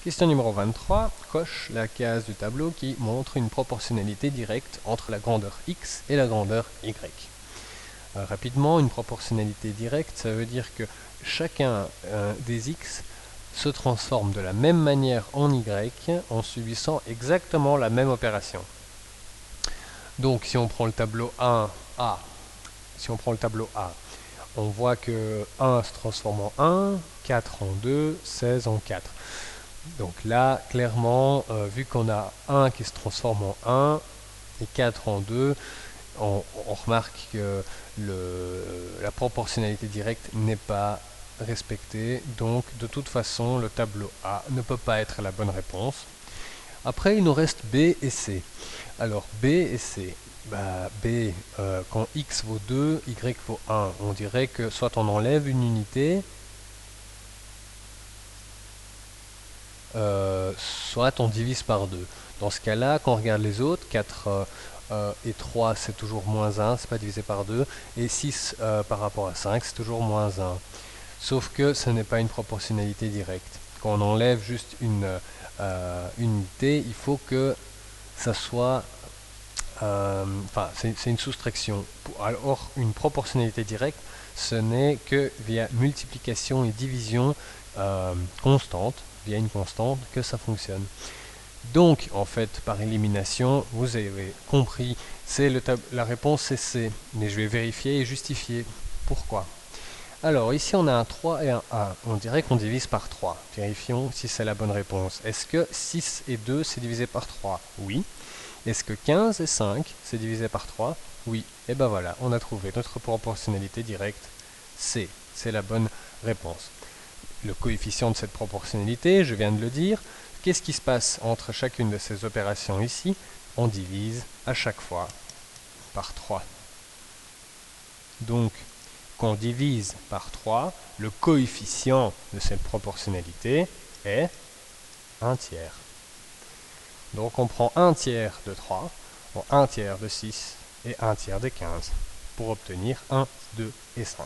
Question numéro 23, coche la case du tableau qui montre une proportionnalité directe entre la grandeur x et la grandeur y. Rapidement, une proportionnalité directe, ça veut dire que chacun des x se transforme de la même manière en y en subissant exactement la même opération. Donc si on prend le tableau 1A, on voit que 1 se transforme en 1, 4 en 2, 16 en 4. Donc là, clairement, vu qu'on a 1 qui se transforme en 1 et 4 en 2, on remarque que la proportionnalité directe n'est pas respectée. Donc de toute façon, le tableau A ne peut pas être la bonne réponse. Après, il nous reste B et C. Alors B et C. B, quand x vaut 2, y vaut 1. On dirait que soit on enlève une unité, soit on divise par 2. Dans ce cas-là, quand on regarde les autres, 4 et 3 c'est toujours moins 1, c'est pas divisé par 2, et 6 par rapport à 5 c'est toujours moins 1. Sauf que ce n'est pas une proportionnalité directe. Quand on enlève juste une unité, il faut que ça soit... c'est une soustraction. Alors, une proportionnalité directe, ce n'est que via multiplication et division constante, via une constante, que ça fonctionne. Donc, en fait, par élimination, vous avez compris, la réponse c'est C. Mais je vais vérifier et justifier. Pourquoi? Alors, ici on a un 3 et un 1. On dirait qu'on divise par 3. Vérifions si c'est la bonne réponse. Est-ce que 6 et 2 c'est divisé par 3? Oui. Est-ce que 15 et 5 c'est divisé par 3? Oui. Et ben voilà, on a trouvé notre proportionnalité directe. C, c'est la bonne réponse. Le coefficient de cette proportionnalité, je viens de le dire. Qu'est-ce qui se passe entre chacune de ces opérations ici? On divise à chaque fois par 3. Donc, quand on divise par 3, le coefficient de cette proportionnalité est 1 tiers. Donc on prend 1 tiers de 3, 1 tiers de 6 et 1 tiers de 15 pour obtenir 1, 2 et 5.